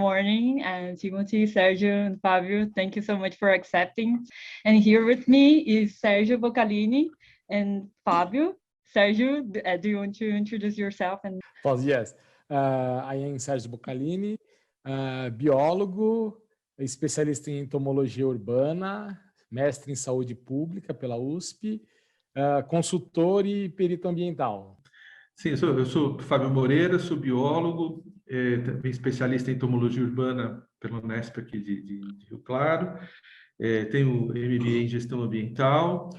morning, and Timothy, Sergio, and Fabio. Thank you so much for accepting. And here with me is Sergio Boccalini and Fabio. Sergio, do you want to introduce yourself? Yes. I am Sergio Boccalini, biólogo, especialista em entomologia urbana, mestre em saúde pública pela USP, consultor e perito ambiental. Sim, eu sou Fábio Moreira, sou biólogo, também especialista em entomologia urbana pela Unesp aqui de Rio Claro, tenho MBA em gestão ambiental,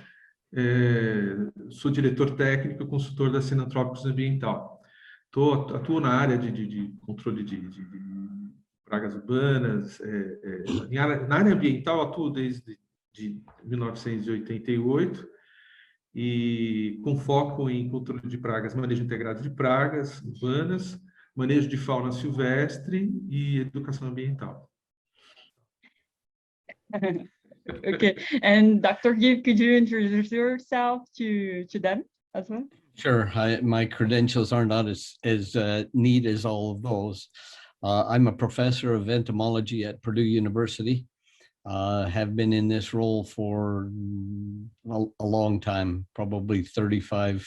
sou diretor técnico e consultor da Sinantrópicos Ambiental. Atuo na área de controle de pragas urbanas, na área ambiental atuo desde 1988, e com foco em controle de pragas, manejo integrado de pragas urbanas, manejo de fauna silvestre e educação ambiental. Okay, and Dr. Gibb, could you introduce yourself to them as well? Sure. My credentials are not as neat as all of those. I'm a professor of entomology at Purdue University. Have been in this role for a long time, probably 35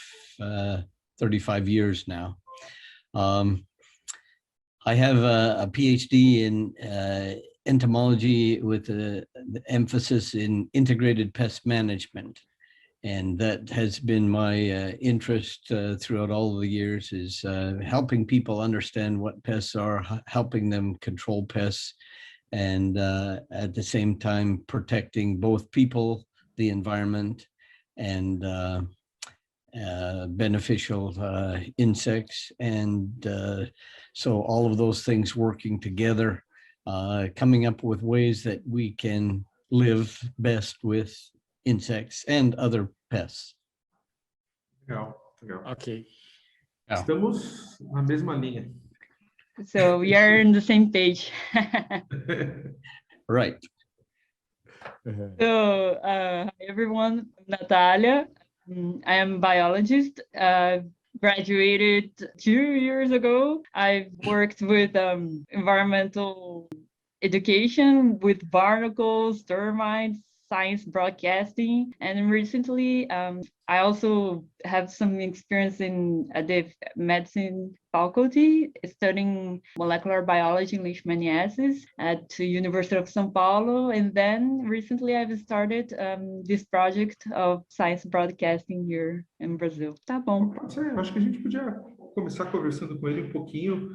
years now. I have a PhD in entomology with an emphasis in integrated pest management. And that has been my interest throughout all of the years, is helping people understand what pests are, helping them control pests, and at the same time protecting both people, the environment, and beneficial insects. And so all of those things working together, coming up with ways that we can live best with insects and other pests. Legal. Ok. Estamos na mesma linha. So we are on the same page. Right. So, hi everyone, I'm Natalia. I am a biologist. Graduated 2 years ago. I've worked with environmental education with barnacles, termites, science broadcasting, and recently I also have some experience in the medicine faculty, studying molecular biology in leishmaniasis at the University of São Paulo, and then recently I've started this project of science broadcasting here in Brazil. Tá bom. Acho que a gente podia começar conversando com ele um pouquinho,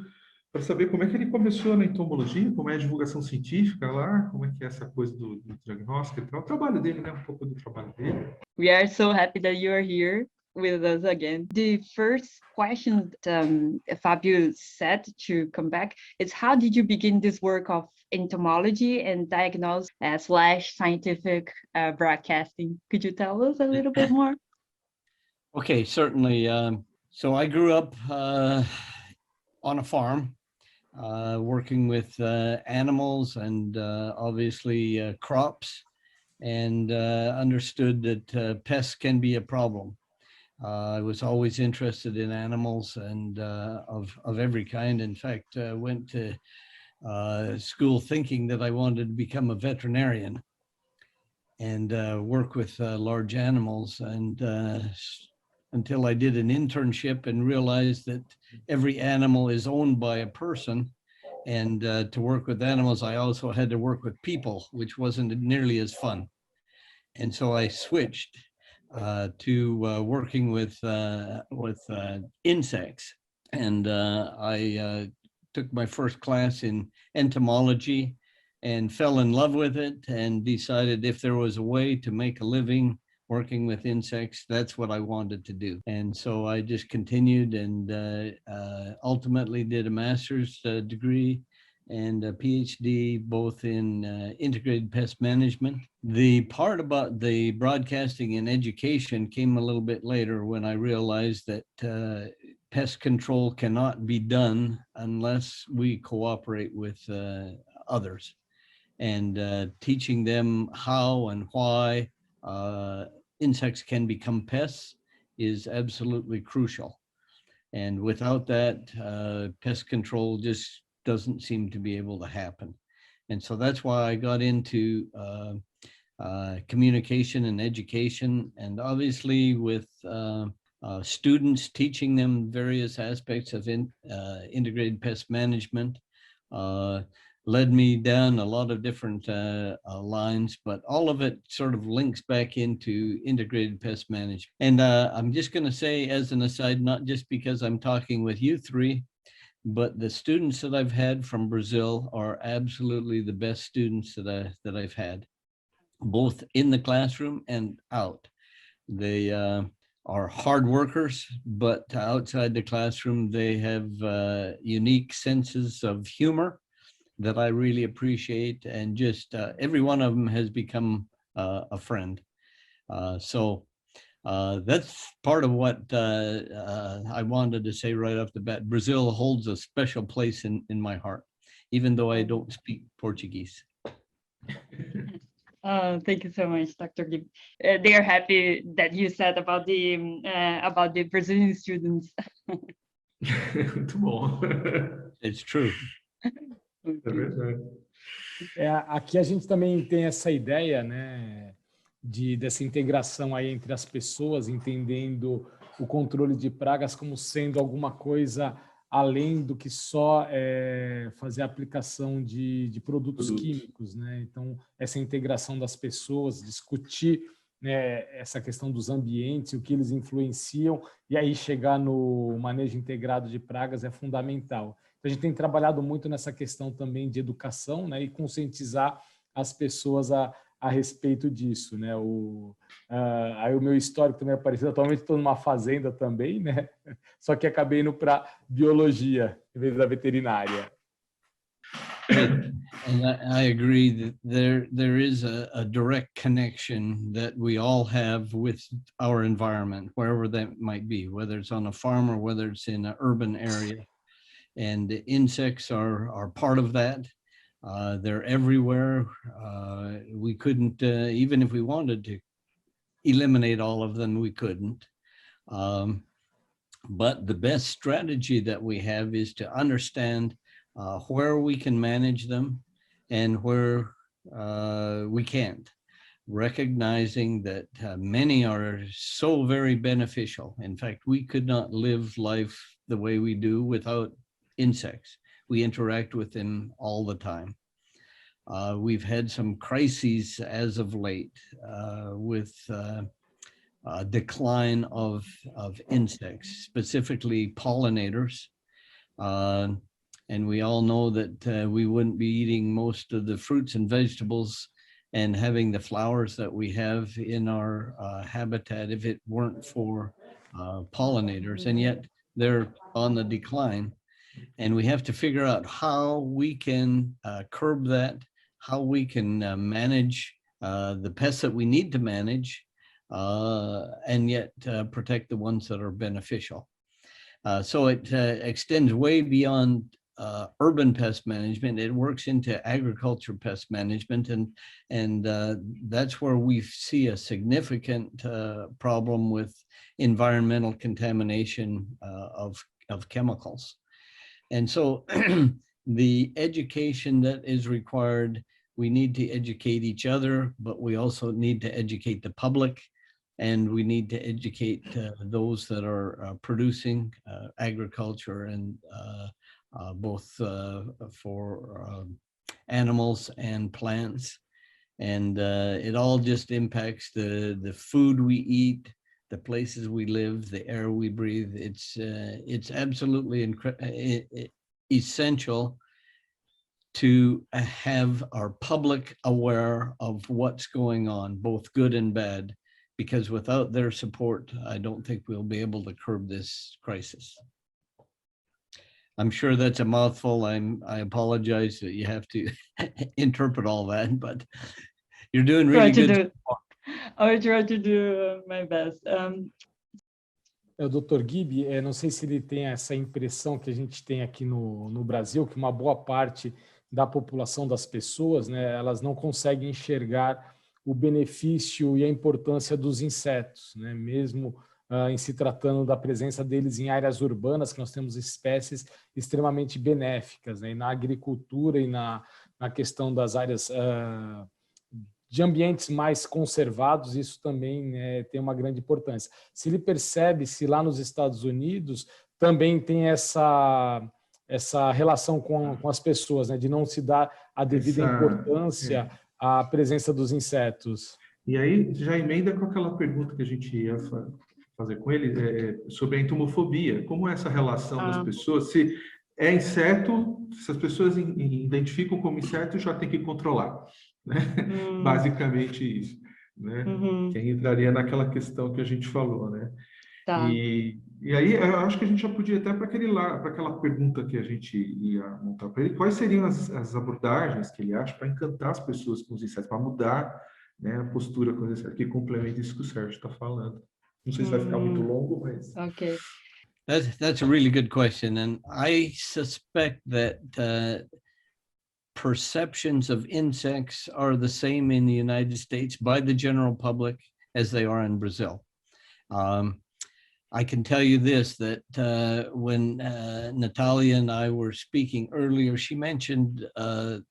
para saber como é que ele começou na entomologia, como é a divulgação científica lá, como é que é essa coisa do diagnóstico e tal. O trabalho dele, né? Um pouco do trabalho dele. We are so happy that you are here with us again. The first question Fabio said to come back is, how did you begin this work of entomology and diagnosis / scientific broadcasting? Could you tell us a little bit more? Okay, certainly. So I grew up on a farm, working with animals and obviously crops, and understood that pests can be a problem. I was always interested in animals and of every kind. In fact, went to school thinking that I wanted to become a veterinarian and work with large animals, and until I did an internship and realized that every animal is owned by a person. And to work with animals, I also had to work with people, which wasn't nearly as fun. And so I switched to working with insects. And I took my first class in entomology and fell in love with it, and decided if there was a way to make a living working with insects, that's what I wanted to do. And so I just continued, and ultimately did a master's degree and a PhD, both in integrated pest management. The part about the broadcasting and education came a little bit later, when I realized that pest control cannot be done unless we cooperate with others, and teaching them how and why insects can become pests is absolutely crucial. And without that, pest control just doesn't seem to be able to happen. And so that's why I got into communication and education, and obviously with students, teaching them various aspects of integrated pest management, led me down a lot of different lines, but all of it sort of links back into integrated pest management. And I'm just going to say as an aside, not just because I'm talking with you three, but the students that I've had from Brazil are absolutely the best students that I've had, both in the classroom and out. They are hard workers, but outside the classroom, they have unique senses of humor that I really appreciate, and just every one of them has become a friend. So that's part of what I wanted to say right off the bat. Brazil holds a special place in my heart, even though I don't speak Portuguese. Thank you so much, Dr. Gibb. They are happy that you said about the Brazilian students. Muito bom. It's true. É verdade. Aqui a gente também tem essa ideia, né, dessa integração aí entre as pessoas, entendendo o controle de pragas como sendo alguma coisa além do que só fazer a aplicação de produtos químicos, né? Então, essa integração das pessoas, discutir, né, essa questão dos ambientes, o que eles influenciam, e aí chegar no manejo integrado de pragas é fundamental. A gente tem trabalhado muito nessa questão também de educação, né, e conscientizar as pessoas a respeito disso, né? Aí o meu histórico também é parecido. Atualmente estou numa fazenda também, né? Só que acabei indo para biologia em vez da veterinária. And I agree that there is a direct connection that we all have with our environment, wherever that might be, whether it's on a farm or whether it's in an urban area. And the insects are part of that. They're everywhere. We couldn't, even if we wanted to eliminate all of them, we couldn't. But the best strategy that we have is to understand where we can manage them and where we can't, recognizing that many are so very beneficial. In fact, we could not live life the way we do without insects. We interact with them all the time. We've had some crises as of late with decline of insects, specifically pollinators. And we all know that we wouldn't be eating most of the fruits and vegetables and having the flowers that we have in our habitat if it weren't for pollinators, and yet they're on the decline. And we have to figure out how we can curb that, how we can manage the pests that we need to manage, and yet protect the ones that are beneficial. So it extends way beyond urban pest management. It works into agriculture pest management, and that's where we see a significant problem with environmental contamination of chemicals. And so the education that is required, we need to educate each other, but we also need to educate the public, and we need to educate those that are producing agriculture, and both for animals and plants. And it all just impacts the food we eat, the places we live, the air we breathe. It's absolutely essential to have our public aware of what's going on, both good and bad, because without their support, I don't think we'll be able to curb this crisis. I'm sure that's a mouthful. I apologize that you have to interpret all that, but you're doing really good. I will try to do my best. O Dr. Gibb, não sei se ele tem essa impressão que a gente tem aqui no Brasil, que uma boa parte da população, das pessoas, né, elas não conseguem enxergar o benefício e a importância dos insetos, né, mesmo em se tratando da presença deles em áreas urbanas, que nós temos espécies extremamente benéficas, né? E na agricultura e na questão das áreas de ambientes mais conservados, isso também tem uma grande importância. Se ele percebe se lá nos Estados Unidos também tem essa relação com as pessoas, né? De não se dar a devida importância à presença dos insetos. E aí já emenda com aquela pergunta que a gente ia fazer com ele sobre a entomofobia. Como é essa relação das pessoas? Se é inseto, se as pessoas identificam como inseto, já tem que controlar, né? Basicamente isso, né? Que aí entraria naquela questão que a gente falou, né? Tá. E aí eu acho que a gente já podia até para aquela pergunta que a gente ia montar para ele, quais seriam as abordagens que ele acha para encantar as pessoas com os insetos, para mudar, né, a postura com os insetos, que complementa isso que o Sérgio está falando. Não sei se vai ficar muito longo, mas... Okay. That's a really good question, and I suspect that perceptions of insects are the same in the United States by the general public as they are in Brazil. I can tell you this, that when Natalia and I were speaking earlier, she mentioned a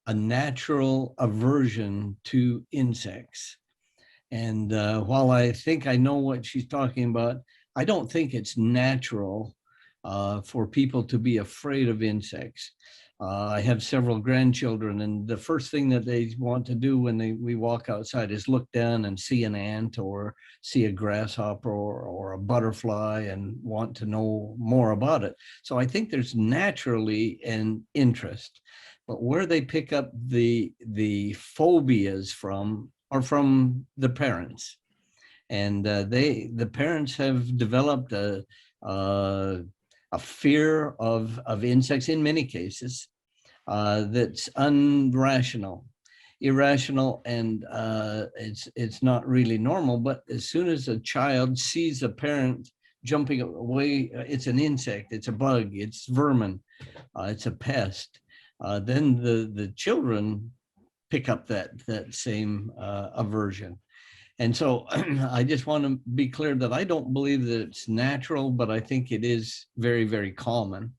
natural aversion to insects. And while I think I know what she's talking about, I don't think it's natural for people to be afraid of insects. I have several grandchildren, and the first thing that they want to do when we walk outside is look down and see an ant or see a grasshopper or a butterfly and want to know more about it. So I think there's naturally an interest, but where they pick up the phobias from are from the parents, and the parents have developed a fear of insects in many cases that's irrational, and it's not really normal. But as soon as a child sees a parent jumping away, it's an insect, it's a bug, it's vermin, it's a pest, then the children pick up that same aversion. And so I just want to be clear that I don't believe that it's natural, but I think it is very, very common.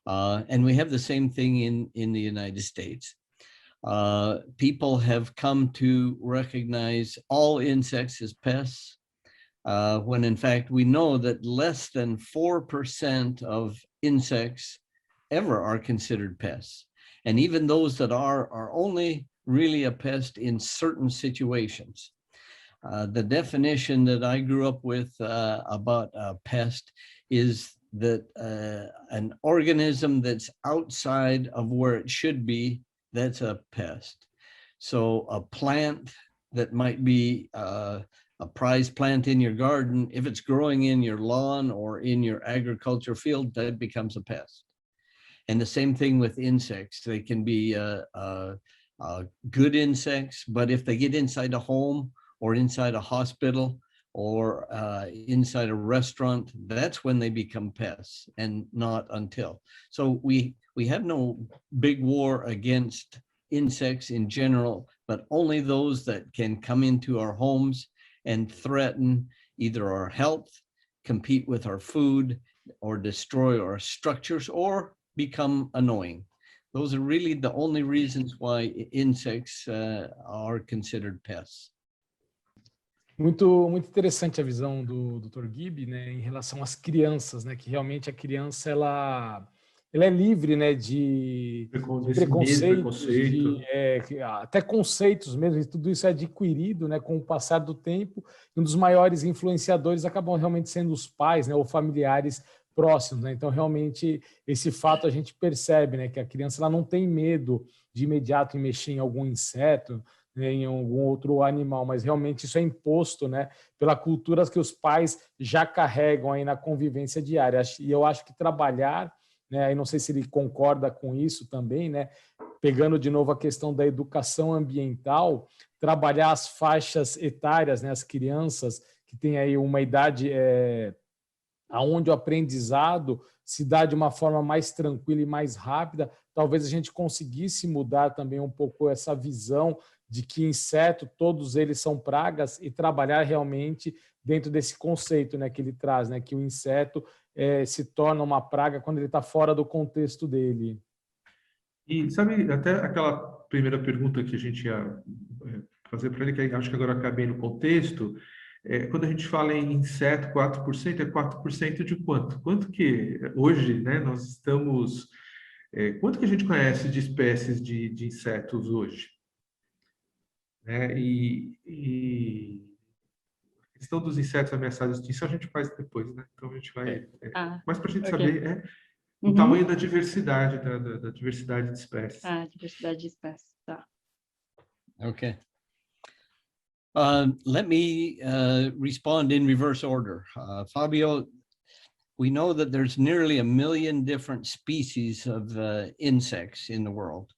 And we have the same thing in the United States. People have come to recognize all insects as pests, when in fact we know that less than 4% of insects ever are considered pests. And even those that are only really a pest in certain situations. The definition that I grew up with about a pest is that an organism that's outside of where it should be, that's a pest. So a plant that might be a prized plant in your garden, if it's growing in your lawn or in your agriculture field, that becomes a pest. And the same thing with insects. They can be good insects, but if they get inside a home or inside a hospital or inside a restaurant, that's when they become pests, and not until. So we have no big war against insects in general, but only those that can come into our homes and threaten either our health, compete with our food, or destroy our structures, or become annoying. Those are really the only reasons why insects are considered pests. Muito, muito interessante a visão do Dr. Gibb, né, em relação às crianças, né, que realmente a criança ela é livre, né, de preconceitos, até conceitos mesmo, e tudo isso é adquirido, né, com o passar do tempo. E um dos maiores influenciadores acabam realmente sendo os pais, né, ou familiares próximos, né? Então realmente esse fato a gente percebe, né, que a criança ela não tem medo de imediato em mexer em algum inseto, em algum outro animal, mas realmente isso é imposto, né, pela cultura que os pais já carregam aí na convivência diária. E eu acho que trabalhar, né, eu não sei se ele concorda com isso também, né, pegando de novo a questão da educação ambiental, trabalhar as faixas etárias, né, as crianças que têm aí uma idade onde o aprendizado se dá de uma forma mais tranquila e mais rápida, talvez a gente conseguisse mudar também um pouco essa visão de que inseto, todos eles são pragas, e trabalhar realmente dentro desse conceito, né, que ele traz, né, que o inseto se torna uma praga quando ele está fora do contexto dele. E sabe, até aquela primeira pergunta que a gente ia fazer para ele, que acho que agora eu acabei no contexto, quando a gente fala em inseto, 4%, é 4% de quanto? Quanto que hoje, né, nós estamos... quanto que a gente conhece de espécies de insetos hoje? E a questão dos insetos ameaçados de extinção a gente faz depois, né? Então a gente vai... mas para a gente saber o tamanho da diversidade, da diversidade de espécies. Diversidade de espécies, tá. Okay. Let me respond in reverse order. Fabio, we know that there's nearly 1 million different species of insects in the world.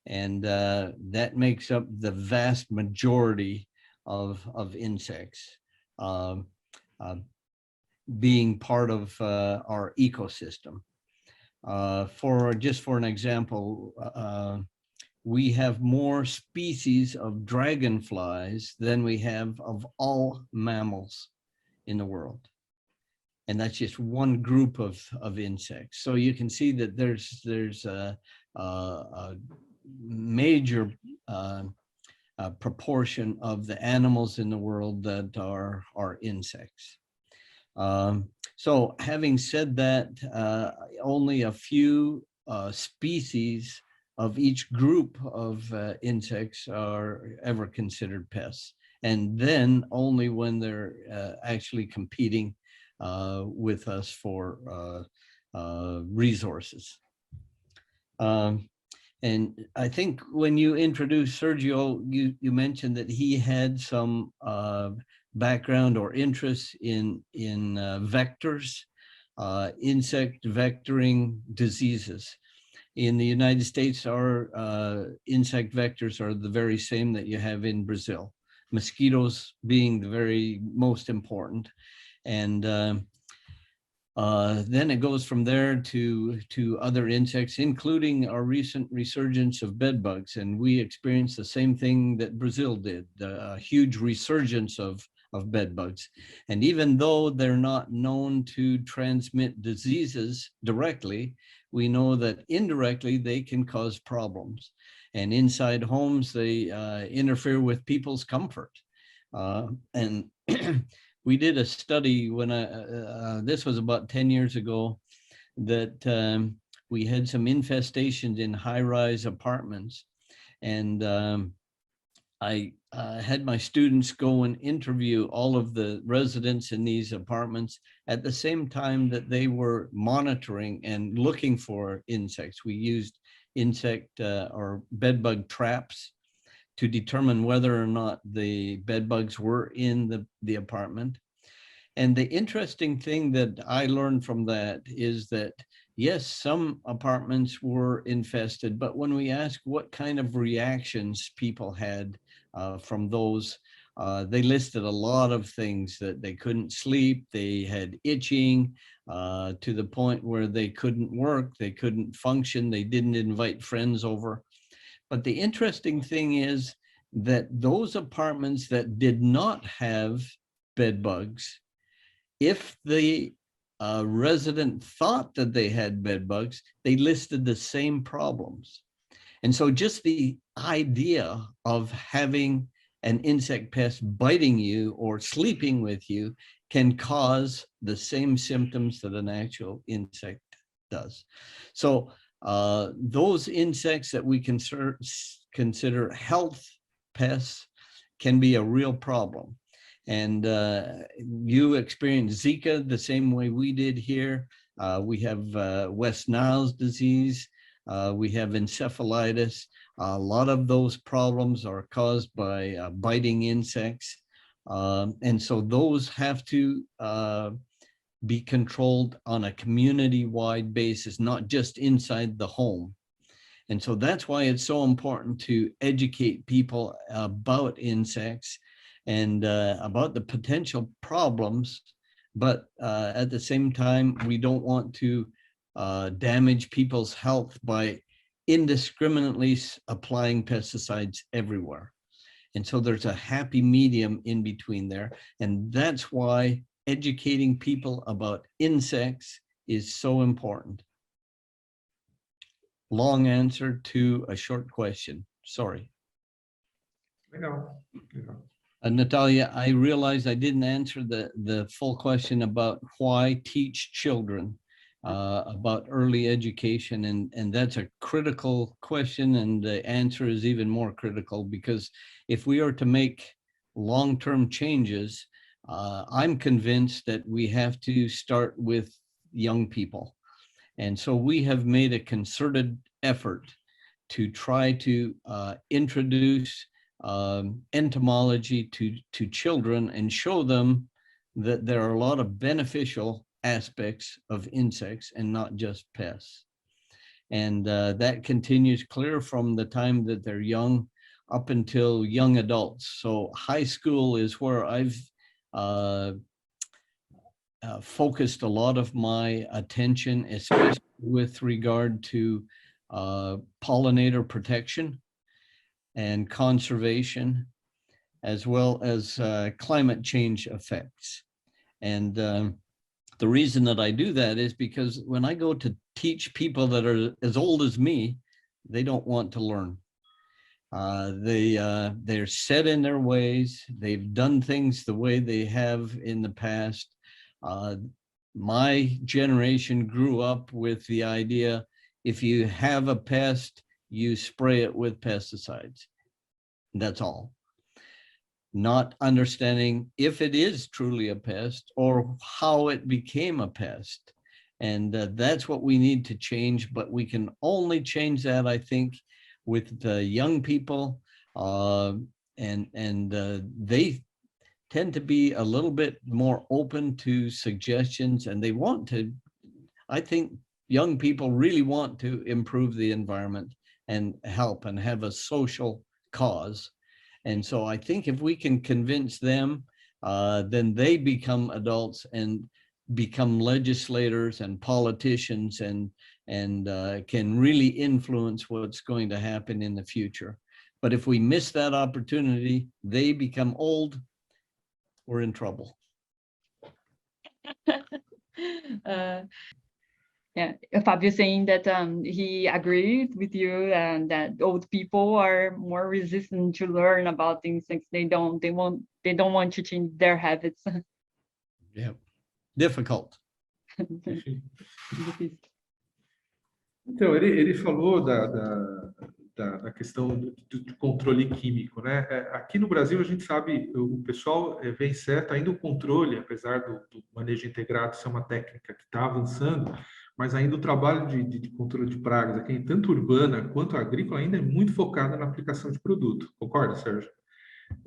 And that makes up the vast majority of insects being part of our ecosystem. For an example, we have more species of dragonflies than we have of all mammals in the world. And that's just one group of insects. So you can see that there's a major proportion of the animals in the world that are insects. So having said that, only a few species of each group of insects are ever considered pests. And then only when they're actually competing with us for resources. And I think when you introduced Sergio, you mentioned that he had some background or interest in vectors, insect vectoring diseases. In the United States, our insect vectors are the very same that you have in Brazil, mosquitoes being the very most important. And then it goes from there to other insects, including our recent resurgence of bed bugs. And we experienced the same thing that Brazil did, a huge resurgence of bed bugs. And even though they're not known to transmit diseases directly, we know that indirectly they can cause problems. And inside homes, they interfere with people's comfort. And we did a study when this was about 10 years ago, that we had some infestations in high-rise apartments. And I had my students go and interview all of the residents in these apartments at the same time that they were monitoring and looking for insects. We used insect or bedbug traps to determine whether or not the bed bugs were in the apartment. And the interesting thing that I learned from that is that, yes, some apartments were infested, but when we asked what kind of reactions people had from those, they listed a lot of things, that they couldn't sleep, they had itching, to the point where they couldn't work, they couldn't function, they didn't invite friends over. But the interesting thing is that those apartments that did not have bed bugs, if the resident thought that they had bed bugs, they listed the same problems. And so just the idea of having an insect pest biting you or sleeping with you can cause the same symptoms that an actual insect does. So those insects that we consider health pests can be a real problem. And you experienced Zika the same way we did here. We have West Nile's disease. We have encephalitis. A lot of those problems are caused by biting insects. And so those have to be controlled on a community-wide basis, not just inside the home. And so that's why it's so important to educate people about insects and about the potential problems. But at the same time, we don't want to damage people's health by indiscriminately applying pesticides everywhere. And so there's a happy medium in between there. And that's why educating people about insects is so important. Long answer to a short question. Sorry. Legal. Natalia, I realized I didn't answer the full question about why teach children about early education. And that's a critical question. And the answer is even more critical, because if we are to make long-term changes, I'm convinced that we have to start with young people. And so we have made a concerted effort to try to introduce entomology to children and show them that there are a lot of beneficial aspects of insects and not just pests. And that continues clear from the time that they're young up until young adults. So high school is where I've focused a lot of my attention, especially with regard to pollinator protection and conservation, as well as climate change effects. And the reason that I do that is because when I go to teach people that are as old as me, they don't want to learn. They're set in their ways. They've done things the way they have in the past. My generation grew up with the idea, if you have a pest, you spray it with pesticides. That's all. Not understanding if it is truly a pest or how it became a pest. And that's what we need to change, but we can only change that, I think, with the young people, and they tend to be a little bit more open to suggestions, and they want to, I think young people really want to improve the environment and help and have a social cause. And so I think if we can convince them, then they become adults and become legislators and politicians and can really influence what's going to happen in the future. But if we miss that opportunity, they become old, we're in trouble. Yeah, Fabio saying that he agreed with you and that old people are more resistant to learn about things like they don't want to change their habits. Yeah, difficult. Então, ele falou da questão do controle químico, né? Aqui no Brasil, a gente sabe, o pessoal vem certo, ainda o controle, apesar do manejo integrado ser uma técnica que está avançando, mas ainda o trabalho de controle de pragas aqui, tanto urbana quanto agrícola, ainda é muito focado na aplicação de produto. Concorda, Sérgio?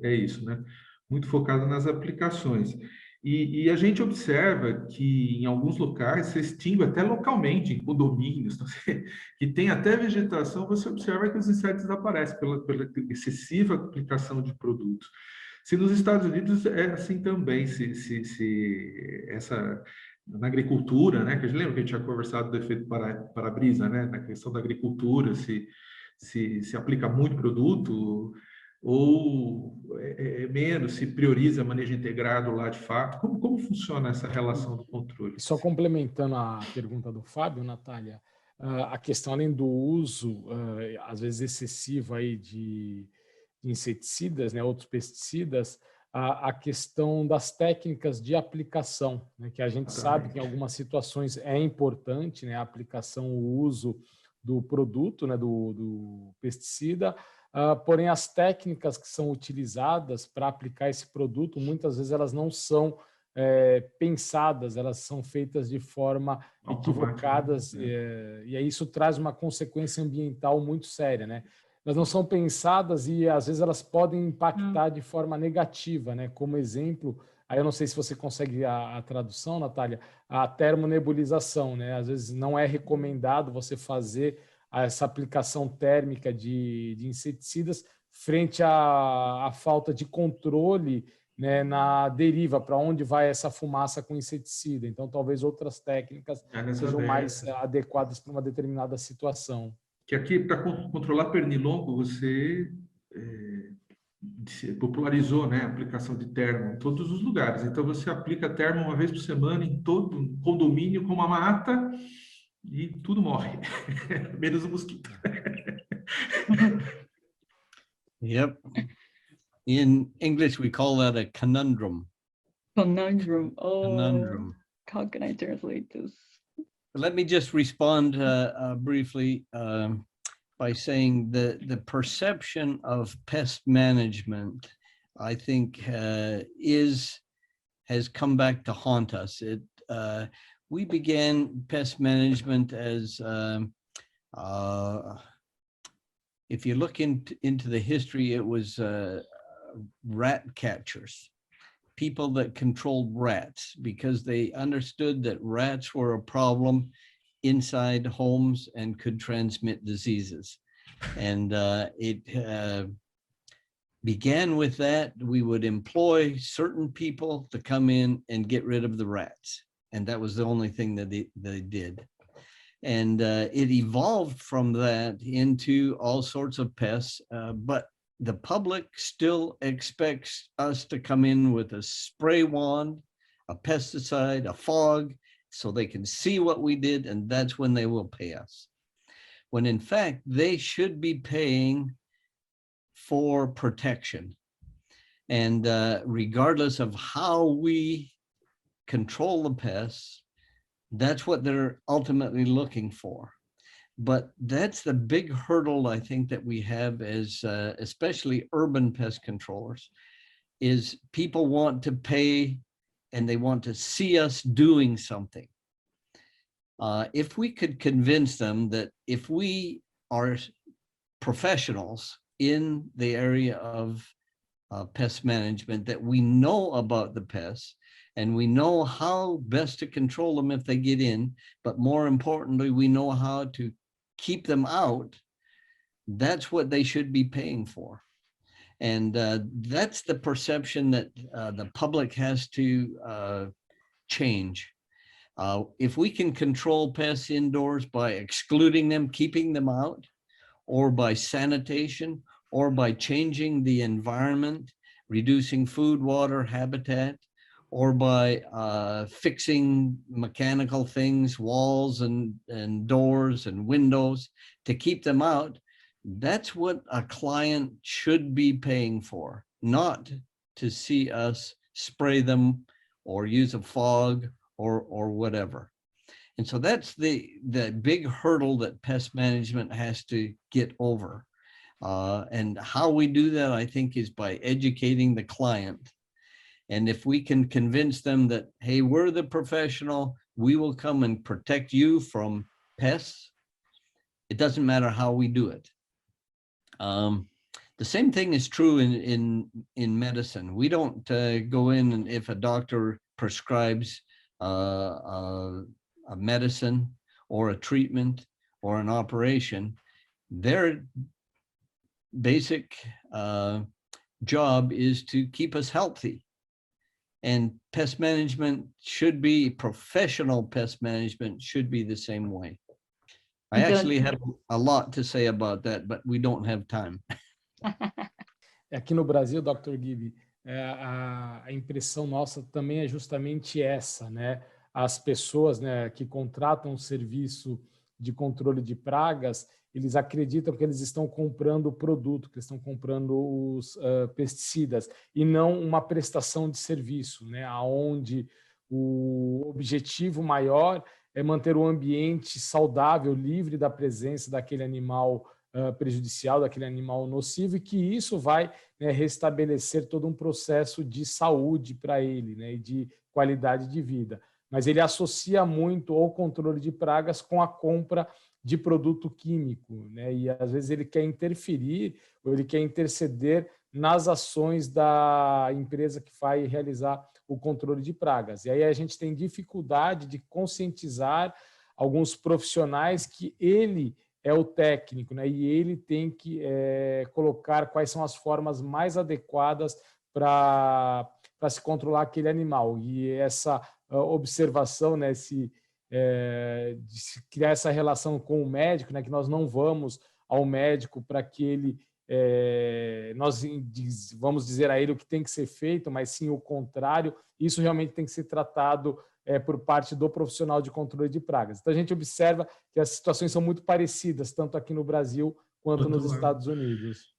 É isso, né? Muito focado nas aplicações. E a gente observa que em alguns locais se extingue até localmente, em condomínios, que tem até vegetação, você observa que os insetos desaparecem pela excessiva aplicação de produtos. Se nos Estados Unidos é assim também, na agricultura, né, que a gente lembra que a gente tinha conversado do efeito para-brisa, né, na questão da agricultura, se aplica muito produto, ou menos, se prioriza manejo integrado lá de fato? Como funciona essa relação do controle? Só complementando a pergunta do Fábio, Natália, a questão além do uso, às vezes excessivo aí de inseticidas, né, outros pesticidas, a questão das técnicas de aplicação, né, que a gente sabe que em algumas situações é importante, né, a aplicação, o uso do produto, né, do pesticida, porém as técnicas que são utilizadas para aplicar esse produto, muitas vezes elas não são pensadas, elas são feitas de forma equivocadas, e aí isso traz uma consequência ambiental muito séria, né? Elas não são pensadas e às vezes elas podem impactar de forma negativa, né? Como exemplo, aí eu não sei se você consegue a tradução, Natália, a termonebulização, né? Às vezes não é recomendado você fazer essa aplicação térmica de inseticidas frente à falta de controle, né, na deriva, para onde vai essa fumaça com inseticida. Então, talvez outras técnicas sejam mais adequadas para uma determinada situação. Que aqui, para controlar pernilongo, você se popularizou, né, a aplicação de termo em todos os lugares. Então, você aplica termo uma vez por semana em todo condomínio com uma mata e tudo morre, menos o mosquito. Yep. In English, we call that a conundrum. Conundrum. Oh, Conundrum. how can I translate this? Let me just respond briefly by saying the perception of pest management, I think, has come back to haunt us. We began pest management as, if you look into the history, it was rat catchers, people that controlled rats, because they understood that rats were a problem inside homes and could transmit diseases. And it began with that. We would employ certain people to come in and get rid of the rats. And that was the only thing that they did. And it evolved from that into all sorts of pests, but the public still expects us to come in with a spray wand, a pesticide, a fog, so they can see what we did, and that's when they will pay us. When in fact, they should be paying for protection. And regardless of how we control the pests, that's what they're ultimately looking for. But that's the big hurdle, I think, that we have as especially urban pest controllers, is people want to pay and they want to see us doing something. If we could convince them that if we are professionals in the area of pest management, that we know about the pests and we know how best to control them if they get in, but more importantly, we know how to keep them out, that's what they should be paying for. And that's the perception that the public has to change. If we can control pests indoors by excluding them, keeping them out, or by sanitation, or by changing the environment, reducing food, water, habitat, or by fixing mechanical things, walls and doors and windows to keep them out, that's what a client should be paying for, not to see us spray them or use a fog or whatever. And so that's the big hurdle that pest management has to get over. And how we do that, I think, is by educating the client. And if we can convince them that, hey, we're the professional, we will come and protect you from pests, it doesn't matter how we do it. The same thing is true in medicine. We don't go in and if a doctor prescribes a medicine or a treatment or an operation, their basic job is to keep us healthy. And pest management should be, professional pest management should be the same way. I actually have a lot to say about that, but we don't have time. Aqui no Brasil, Dr. Gibb, a impressão nossa também é justamente essa, né? As pessoas, né, que contratam um serviço de controle de pragas, eles acreditam que eles estão comprando o produto, que eles estão comprando os pesticidas, e não uma prestação de serviço, né? Onde o objetivo maior é manter o ambiente saudável, livre da presença daquele animal prejudicial, daquele animal nocivo, e que isso vai, né, restabelecer todo um processo de saúde para ele, né, e de qualidade de vida. Mas ele associa muito o controle de pragas com a compra de produto químico, né? E às vezes ele quer interferir ou ele quer interceder nas ações da empresa que vai realizar o controle de pragas. E aí a gente tem dificuldade de conscientizar alguns profissionais que ele é o técnico, né? E ele tem que colocar quais são as formas mais adequadas para se controlar aquele animal. E essa observação, né, de se criar essa relação com o médico, né, que nós não vamos ao médico para que ele nós vamos dizer a ele o que tem que ser feito, mas sim o contrário. Isso realmente tem que ser tratado por parte do profissional de controle de pragas. Então, a gente observa que as situações são muito parecidas, tanto aqui no Brasil quanto nos Estados Unidos.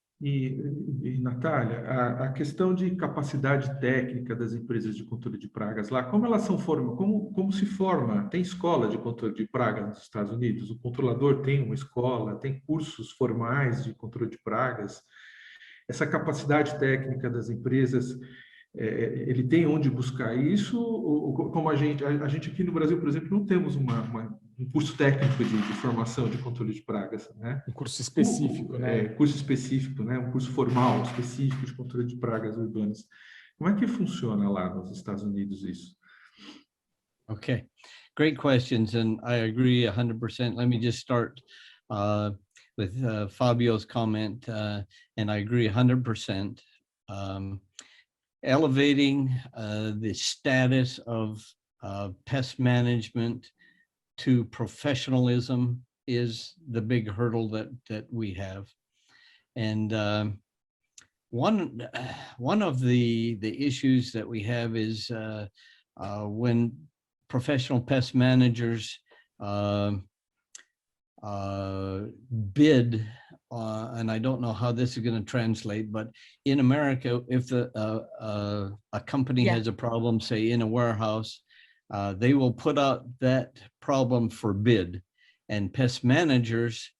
Natália, a questão de capacidade técnica das empresas de controle de pragas lá, como elas são formadas, como se forma? Tem escola de controle de pragas nos Estados Unidos? O controlador tem uma escola, tem cursos formais de controle de pragas? Essa capacidade técnica das empresas, ele tem onde buscar isso? Ou como a gente aqui no Brasil, por exemplo, não temos um curso técnico de formação de controle de pragas, né? Um curso específico, né? Curso específico, né? Um curso formal específico de controle de pragas urbanas. Como é que funciona lá nos Estados Unidos isso? Okay, great questions, and I agree 100%. Let me just start with Fabio's comment, and I agree 100%. Elevating the status of pest management to professionalism is the big hurdle that we have. And one of the issues that we have is when professional pest managers bid, and I don't know how this is going to translate, but in America, if a company has a problem, say in a warehouse, they will put out that problem for bid, and pest managers,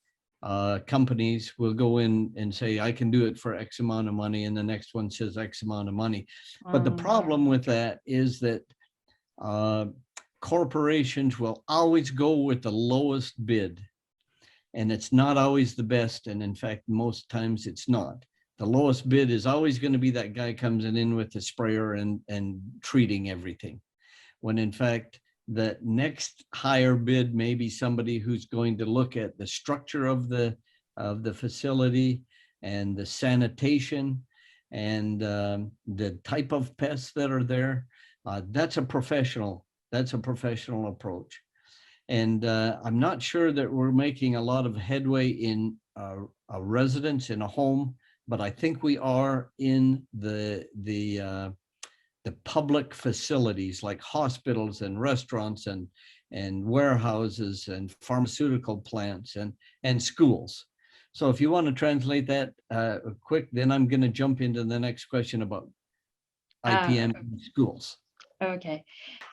companies will go in and say, I can do it for X amount of money, and the next one says X amount of money. But the problem with that is that corporations will always go with the lowest bid, and it's not always the best, and in fact, most times it's not. The lowest bid is always going to be that guy comes in with the sprayer and treating everything, when in fact, the next higher bid may be somebody who's going to look at the structure of the facility and the sanitation and the type of pests that are there. That's a professional approach. And I'm not sure that we're making a lot of headway in a residence in a home, but I think we are in the public facilities like hospitals and restaurants and warehouses and pharmaceutical plants and schools. So if you want to translate that quick, then I'm going to jump into the next question about IPM in schools. Okay,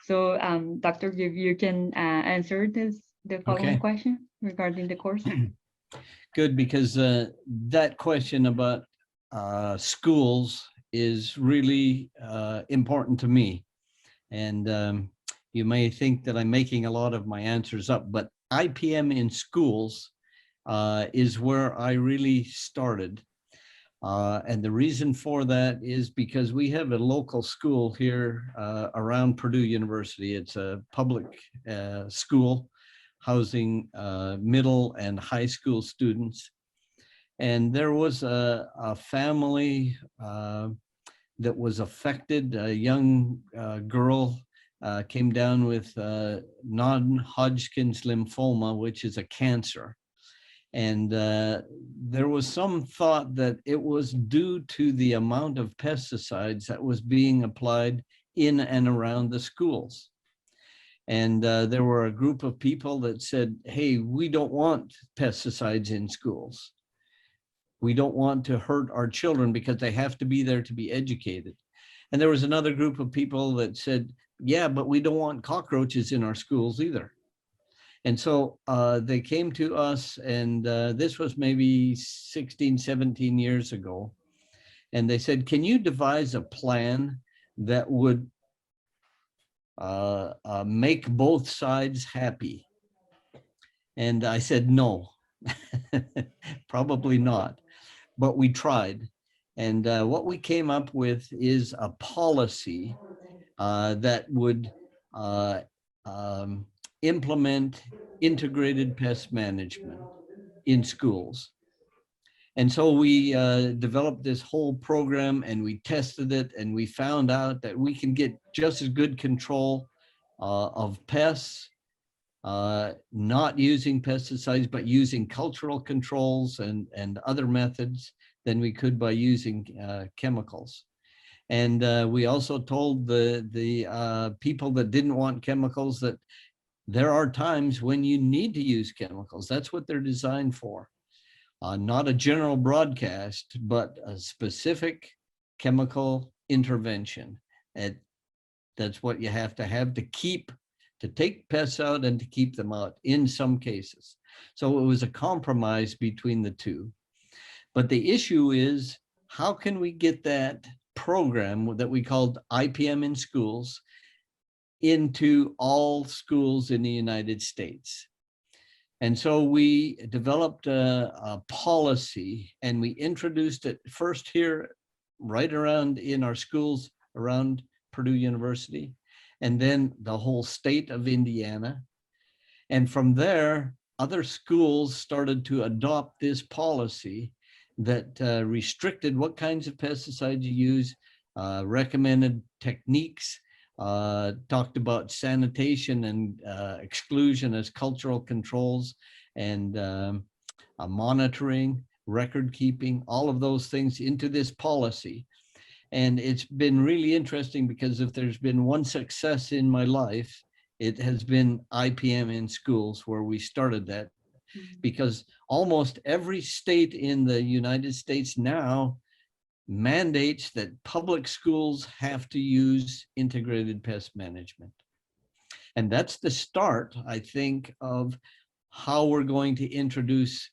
so Dr. Gibb, you can answer the following question regarding the course. Good, because that question about schools is really important to me. And you may think that I'm making a lot of my answers up, but IPM in schools is where I really started. And the reason for that is because we have a local school here around Purdue University. It's a public school housing middle and high school students. And there was a family that was affected. A young girl came down with non-Hodgkin's lymphoma, which is a cancer. And there was some thought that it was due to the amount of pesticides that was being applied in and around the schools. And there were a group of people that said, hey, we don't want pesticides in schools. We don't want to hurt our children because they have to be there to be educated. And there was another group of people that said, yeah, but we don't want cockroaches in our schools either. And so they came to us, and this was maybe 16, 17 years ago. And they said, can you devise a plan that would make both sides happy? And I said, no, probably not. But we tried. And what we came up with is a policy that would implement integrated pest management in schools. And so we developed this whole program, and we tested it, and we found out that we can get just as good control of pests not using pesticides, but using cultural controls and other methods than we could by using chemicals. And we also told the people that didn't want chemicals that there are times when you need to use chemicals. That's what they're designed for. Not a general broadcast, but a specific chemical intervention. And that's what you have to take pests out and to keep them out in some cases. So it was a compromise between the two. But the issue is, how can we get that program that we called IPM in schools into all schools in the United States? And so we developed a policy, and we introduced it first here, right around in our schools around Purdue University, and then the whole state of Indiana. And from there, other schools started to adopt this policy that restricted what kinds of pesticides you use, recommended techniques, talked about sanitation and exclusion as cultural controls, and monitoring, record keeping, all of those things into this policy. And it's been really interesting, because if there's been one success in my life, it has been IPM in schools, where we started that, because almost every state in the United States now mandates that public schools have to use integrated pest management. And that's the start, I think, of how we're going to introduce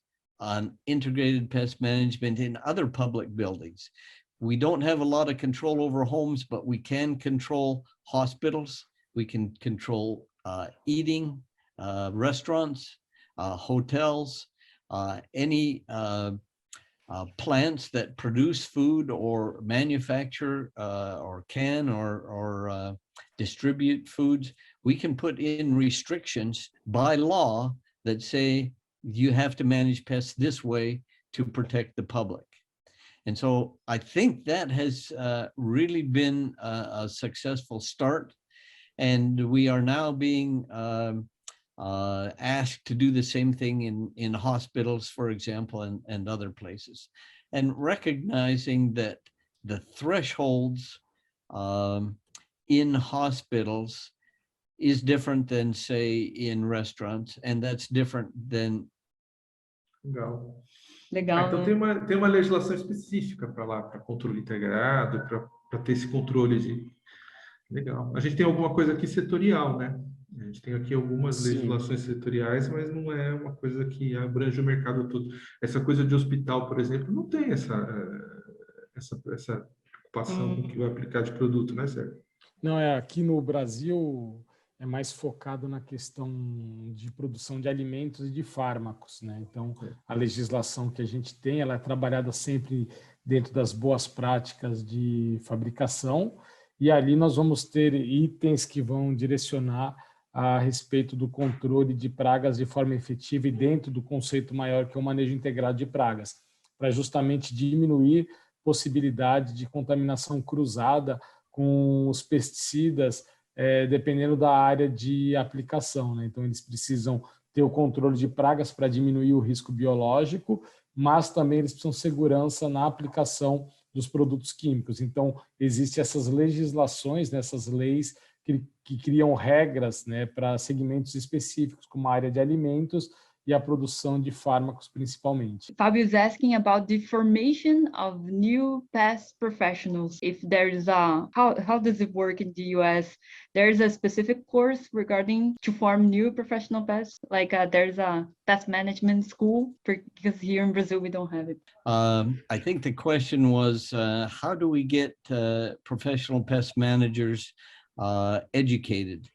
integrated pest management in other public buildings. We don't have a lot of control over homes, but we can control hospitals. We can control eating, restaurants, hotels, any plants that produce food or manufacture or can or distribute foods. We can put in restrictions by law that say you have to manage pests this way to protect the public. And so I think that has really been a successful start. And we are now being asked to do the same thing in hospitals, for example, and other places. And recognizing that the thresholds in hospitals is different than, say, in restaurants, and that's different than... Legal. Legal, Então tem uma legislação específica para lá, para controle integrado, para ter esse controle de... Legal. A gente tem alguma coisa aqui setorial, né? A gente tem aqui algumas legislações setoriais, mas não é uma coisa que abrange o mercado todo. Essa coisa de hospital, por exemplo, não tem essa preocupação com o que vai aplicar de produto, né, Sérgio? Não, aqui no Brasil é mais focado na questão de produção de alimentos e de fármacos, né? Então, a legislação que a gente tem, ela é trabalhada sempre dentro das boas práticas de fabricação, e ali nós vamos ter itens que vão direcionar a respeito do controle de pragas de forma efetiva e dentro do conceito maior que é o manejo integrado de pragas, para justamente diminuir possibilidade de contaminação cruzada com os pesticidas, dependendo da área de aplicação, né? Então, eles precisam ter o controle de pragas para diminuir o risco biológico, mas também eles precisam de segurança na aplicação dos produtos químicos. Então, existem essas legislações, né, essas leis que criam regras, né, para segmentos específicos, como a área de alimentos e a produção de fármacos, principalmente. Fabio is asking about the formation of new pest professionals. If there's how does it work in the US? There's a specific course regarding to form new professional pests, like there's a pest management school, because here in Brazil we don't have it. I think the question was, how do we get professional pest managers educated?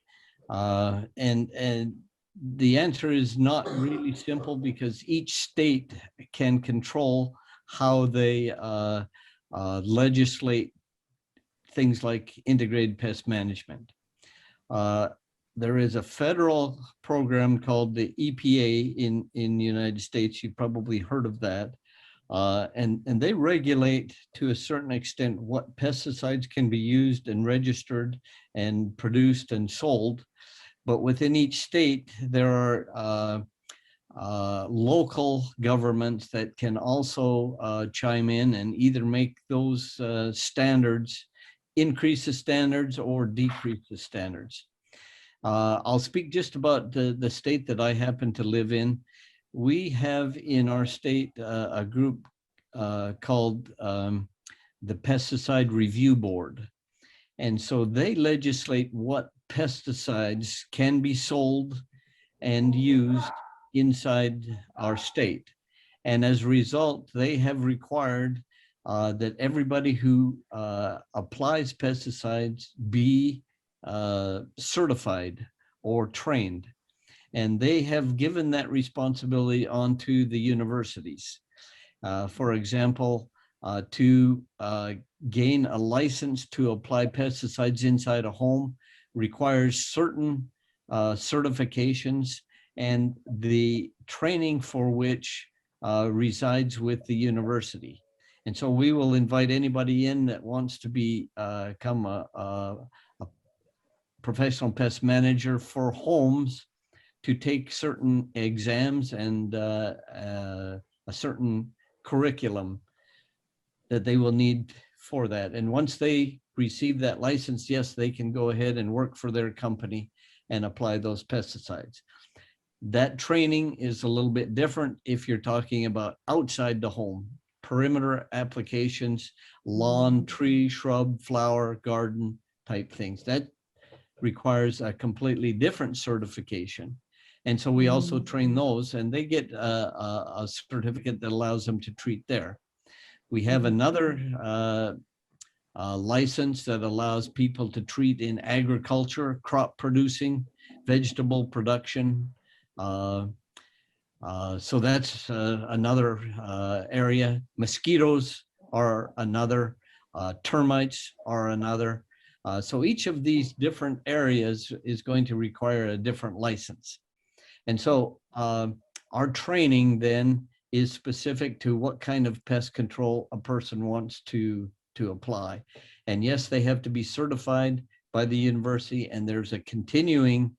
And the answer is not really simple, because each state can control how they legislate things like integrated pest management. There is a federal program called the EPA in the United States. You've probably heard of that. And they regulate to a certain extent what pesticides can be used and registered and produced and sold. but within each state, there are local governments that can also chime in and either make those standards, increase the standards or decrease the standards. I'll speak just about the state that I happen to live in. We have in our state a group called the Pesticide Review Board. And so they legislate what pesticides can be sold and used inside our state. And as a result, they have required that everybody who applies pesticides be certified or trained. And they have given that responsibility onto the universities. For example, to gain a license to apply pesticides inside a home requires certain certifications, and the training for which resides with the university. And so we will invite anybody in that wants to become a professional pest manager for homes to take certain exams and a certain curriculum that they will need for that. And once they receive that license, yes, they can go ahead and work for their company and apply those pesticides. That training is a little bit different if you're talking about outside the home, perimeter applications, lawn, tree, shrub, flower, garden type things. That requires a completely different certification. And so we also train those, and they get a certificate that allows them to treat there. We have another license that allows people to treat in agriculture, crop producing, vegetable production. So that's another area. Mosquitoes are another, termites are another. So each of these different areas is going to require a different license. And so our training then is specific to what kind of pest control a person wants to apply. And yes, they have to be certified by the university, and there's a continuing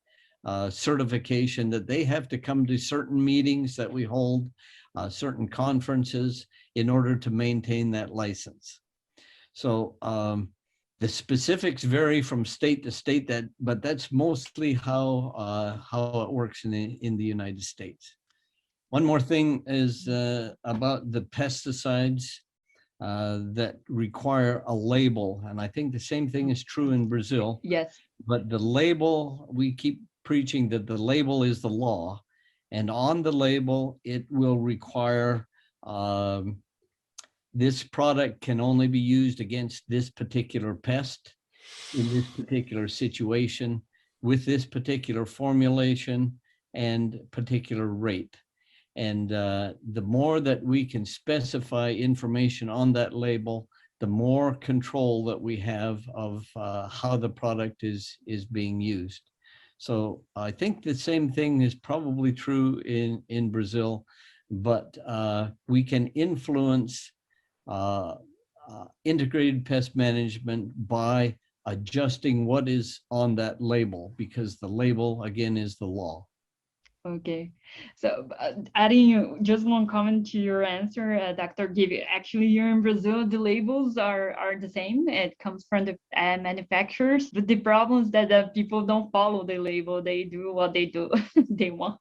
certification that they have to come to certain meetings that we hold, certain conferences in order to maintain that license. So the specifics vary from state to state, but that's mostly how it works in the United States. One more thing is about the pesticides that require a label. And I think the same thing is true in Brazil. Yes. But the label, we keep preaching that the label is the law. And on the label, it will require this product can only be used against this particular pest in this particular situation with this particular formulation and particular rate. And the more that we can specify information on that label, the more control that we have of how the product is being used. So I think the same thing is probably true in Brazil, but we can influence integrated pest management by adjusting what is on that label, because the label, again, is the law. Okay, so adding just one comment to your answer, Dr. Gibb, actually here in Brazil, the labels are the same. It comes from the manufacturers, but the problem is that the people don't follow the label. They do what they do, they want.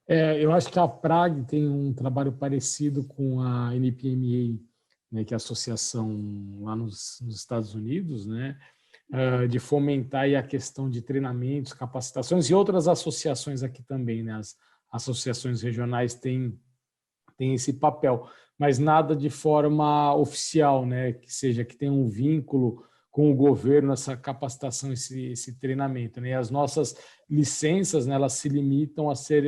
Eu acho que a PRAG tem trabalho parecido com a NPMA, né, que é a associação lá nos Estados Unidos, né? De fomentar aí a questão de treinamentos, capacitações e outras associações aqui também, né? As associações regionais têm esse papel, mas nada de forma oficial, né? Que tenha um vínculo com o governo, essa capacitação, esse treinamento, né? E as nossas licenças, né, elas se limitam a ser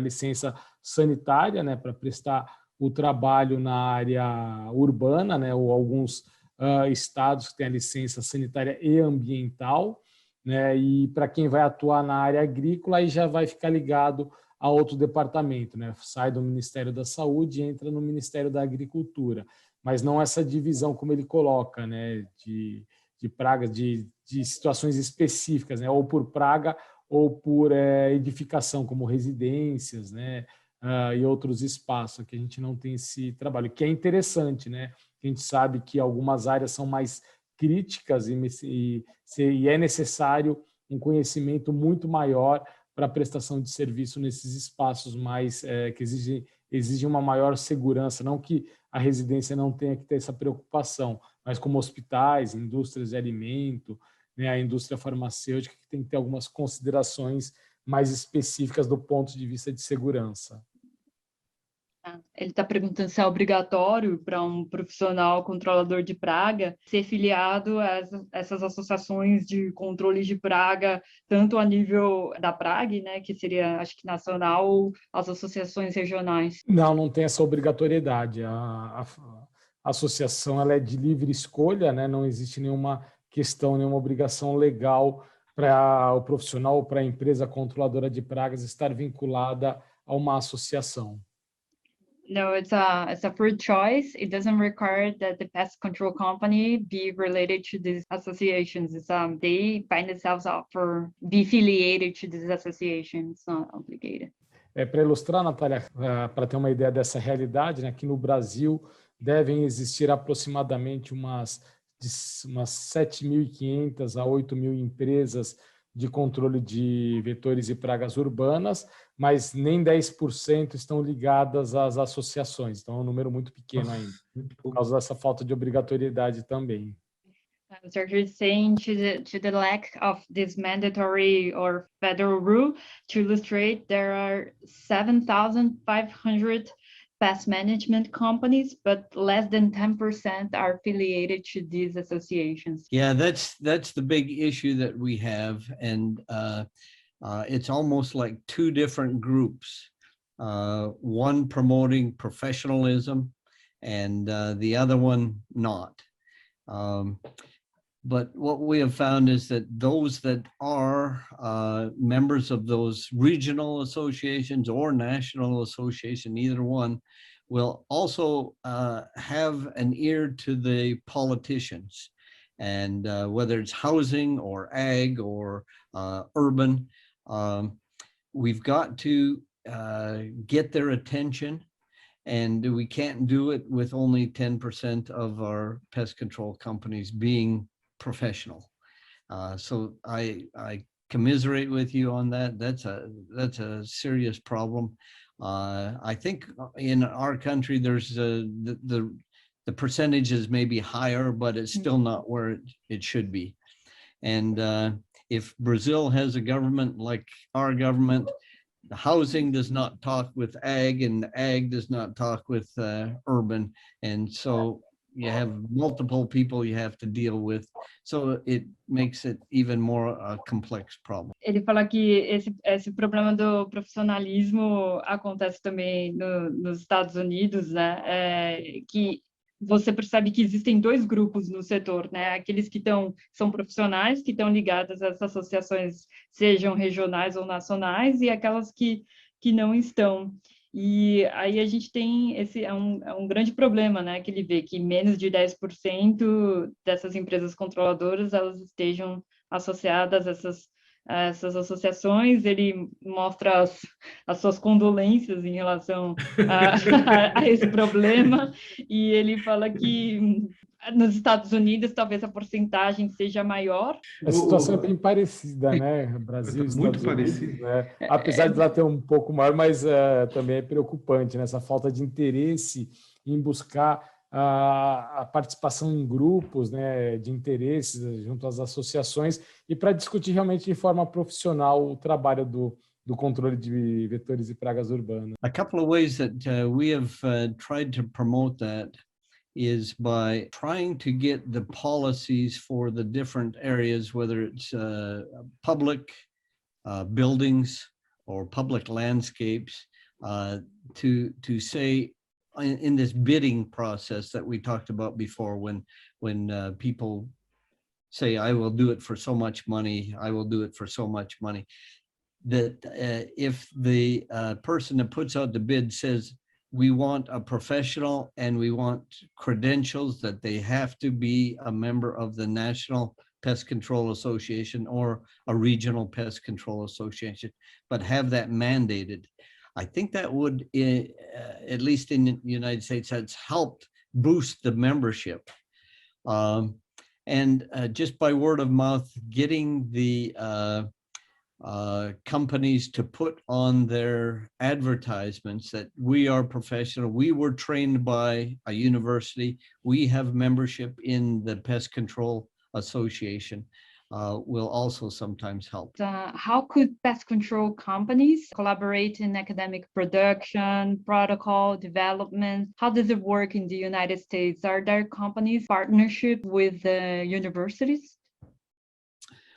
licença sanitária, né, para prestar o trabalho na área urbana, né, ou alguns estados que têm a licença sanitária e ambiental, né, e para quem vai atuar na área agrícola, aí já vai ficar ligado a outro departamento, né, sai do Ministério da Saúde e entra no Ministério da Agricultura, mas não essa divisão como ele coloca, né, de pragas, de situações específicas, né, ou por praga ou por edificação, como residências, né? E outros espaços, que a gente não tem esse trabalho, que é interessante, né? A gente sabe que algumas áreas são mais críticas e é necessário um conhecimento muito maior para a prestação de serviço nesses espaços mais que exigem uma maior segurança, não que a residência não tenha que ter essa preocupação, mas como hospitais, indústrias de alimento, né, a indústria farmacêutica, que tem que ter algumas considerações mais específicas do ponto de vista de segurança. Ele está perguntando se é obrigatório para um profissional controlador de praga ser filiado a essas associações de controle de praga, tanto a nível da praga, né, que seria, acho que nacional, ou as associações regionais. Não tem essa obrigatoriedade. A associação ela é de livre escolha, né? Não existe nenhuma questão, nenhuma obrigação legal para o profissional ou para a empresa controladora de pragas estar vinculada a uma associação. No, it's a free choice. It doesn't require that the pest control company be related to these associations. They find themselves out for be affiliated to this association. It's not obligated. Para ilustrar, Natália, para ter uma ideia dessa realidade, né, aqui no Brasil devem existir aproximadamente umas 7.500 a 8.000 empresas de controle de vetores e pragas urbanas, mas nem 10% estão ligadas às associações. Então, é um número muito pequeno ainda, por causa dessa falta de obrigatoriedade também. So you're saying to the lack of this mandatory or federal rule, to illustrate, there are 7,500 pest management companies, but less than 10% are affiliated to these associations. Yeah, that's the big issue that we have, and it's almost like two different groups, one promoting professionalism and the other one not. But what we have found is that those that are members of those regional associations or national association, either one, will also have an ear to the politicians. And whether it's housing or ag or urban, we've got to get their attention. And we can't do it with only 10% of our pest control companies being professional. So I commiserate with you on that. That's a serious problem. I think in our country there's the percentage is maybe higher, but it's still not where it should be. And if Brazil has a government like our government, the housing does not talk with ag, and the ag does not talk with urban, and so you have multiple people you have to deal with, so it makes it even more a complex problem. Ele fala que esse problema do profissionalismo acontece também nos Estados Unidos, né? Que você percebe que existem dois grupos no setor, né? Aqueles que são profissionais, que estão ligados a essas associações, sejam regionais ou nacionais, e aquelas que não estão. E aí a gente tem é um grande problema, né, que ele vê que menos de 10% dessas empresas controladoras elas estejam associadas a essas associações. Ele mostra as suas condolências em relação a esse problema, e ele fala que nos Estados Unidos talvez a porcentagem seja maior. A situação é bem parecida, né? Brasil e Estados Unidos, né? Apesar de lá ter um pouco maior, mas também é preocupante, né? Essa falta de interesse em buscar a participação em grupos, né, de interesses junto às associações, e para discutir realmente de forma profissional o trabalho do controle de vetores e pragas urbanas. A couple of ways that we have tried to promote that is by trying to get the policies for the different areas, whether it's public buildings or public landscapes, to say in this bidding process that we talked about before, when people say, I will do it for so much money, I will do it for so much money, that if the person that puts out the bid says, we want a professional and we want credentials that they have to be a member of the National pest control association or a regional pest control association, but have that mandated. I think that would, at least in the United States, that's helped boost the membership. And just by word of mouth, getting the companies to put on their advertisements that we are professional, we were trained by a university, we have membership in the Pest Control Association, will also sometimes help. How could pest control companies collaborate in academic production, protocol development? How does it work in the United States? Are there companies partnership with the universities?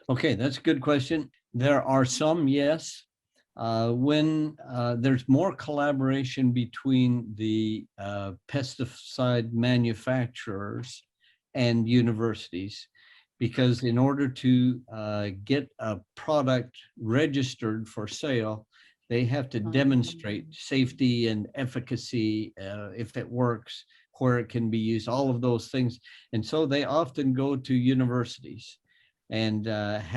Okay, that's a good question. There are some, yes. When there's more collaboration between the pesticide manufacturers and universities, because in order to get a product registered for sale, they have to demonstrate safety and efficacy, if it works, where it can be used, all of those things. And so they often go to universities and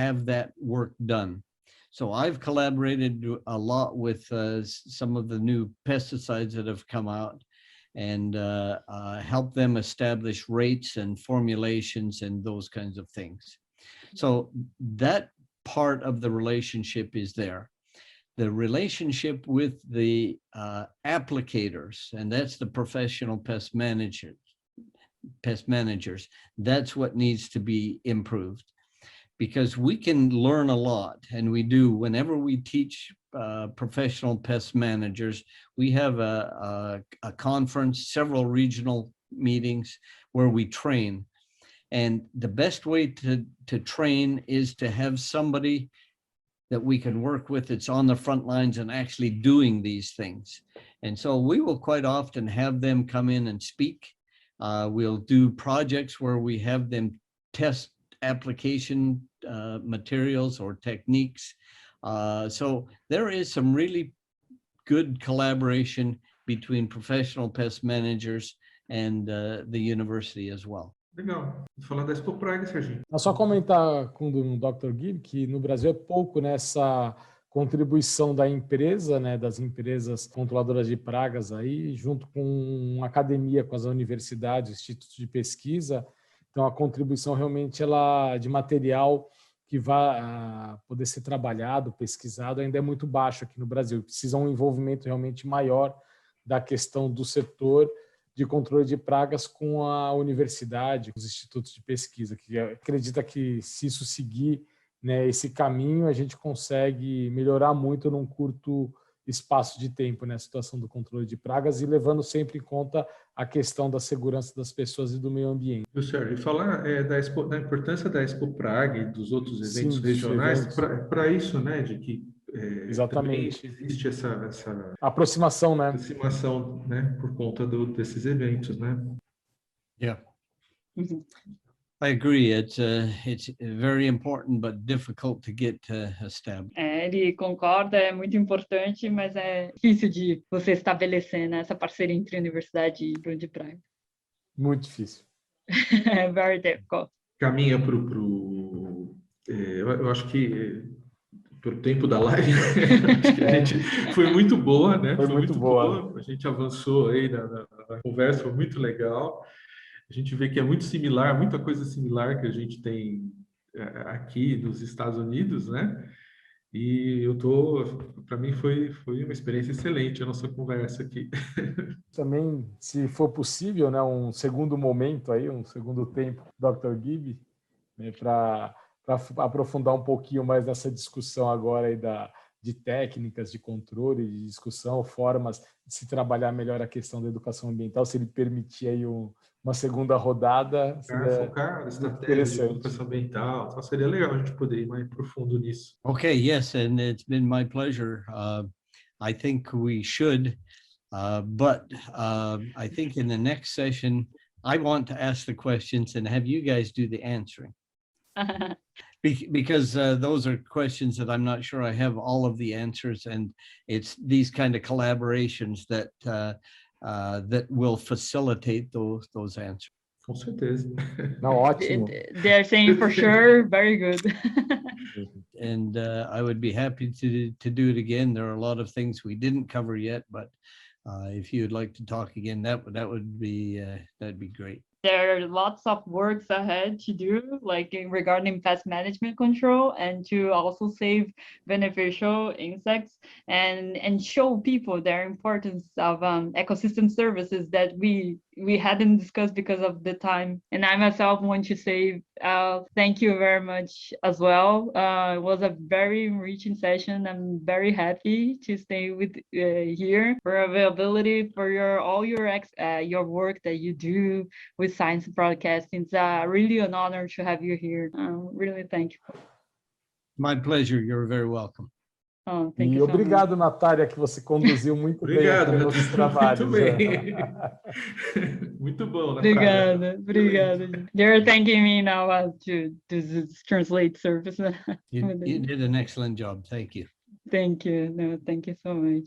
have that work done. So I've collaborated a lot with some of the new pesticides that have come out, and help them establish rates and formulations and those kinds of things. So that part of the relationship is there. The relationship with the applicators, and that's the professional pest managers, that's what needs to be improved. Because we can learn a lot, and we do. Whenever we teach professional pest managers, we have a conference, several regional meetings where we train. And the best way to train is to have somebody that we can work with that's on the front lines and actually doing these things. And so we will quite often have them come in and speak. We'll do projects where we have them test application materials or techniques. So there is some really good collaboration between professional pest managers and the university as well. Legal. Falando da Expo Praga, Serginho. É só comentar com o Dr. Gibb que no Brasil é pouco nessa contribuição da empresa, né, das empresas controladoras de pragas aí, junto com a academia, com as universidades, institutos de pesquisa. Então, a contribuição realmente ela, de material que vai poder ser trabalhado, pesquisado, ainda é muito baixo aqui no Brasil. Precisa um envolvimento realmente maior da questão do setor de controle de pragas com a universidade, os institutos de pesquisa, que acredita que se isso seguir, né, esse caminho, a gente consegue melhorar muito num curto espaço de tempo, né, a situação do controle de pragas, e levando sempre em conta a questão da segurança das pessoas e do meio ambiente. Sérgio, falar da importância da Expo Praga e dos outros eventos regionais para isso, né, de que exatamente existe essa aproximação, né, por conta desses eventos, né? Yeah. I agree. It's very important, but difficult to get established. Ele concorda, é muito importante, mas é difícil de você estabelecer, né, essa parceria entre universidade e controle de praga. Muito difícil. Very difficult. Caminha eu acho que pelo tempo da live, acho que a gente foi muito boa, né? Foi muito boa. A gente avançou aí na conversa, foi muito legal. A gente vê que é muito similar, muita coisa similar que a gente tem aqui nos Estados Unidos, né? E para mim foi uma experiência excelente a nossa conversa aqui. Também, se for possível, né, um segundo momento aí, um segundo tempo, Dr. Gibb, né, para aprofundar um pouquinho mais nessa discussão agora aí de técnicas de controle, de discussão, formas de se trabalhar melhor a questão da educação ambiental, se ele permitir aí uma segunda rodada. Focar na estratégia de educação ambiental, então seria legal a gente poder ir mais profundo nisso. Okay, yes, and it's been my pleasure. I think we should, but I think in the next session, I want to ask the questions and have you guys do the answering. Because those are questions that I'm not sure I have all of the answers, and it's these kind of collaborations that will facilitate those answers. Com certeza. Não, ótimo. They're saying for sure, very good. And I would be happy to do it again. There are a lot of things we didn't cover yet, but if you would like to talk again, that'd be great. There are lots of works ahead to do, like regarding pest management control, and to also save beneficial insects and show people their importance of ecosystem services that we hadn't discussed because of the time. And I myself want to say thank you very much as well. It was a very enriching session. I'm very happy to stay with here, for availability, for all your work that you do with science broadcasting. It's really an honor to have you here. Really thank you. My pleasure. You're very welcome. Oh, thank E you so obrigado, much. Natália, que você conduziu muito Obrigado, bem aqui nossos trabalhos. muito bem. Muito bom, Natália. Obrigada. They're thanking me now to this translate service. You did an excellent job. Thank you. Thank you. No, thank you so much.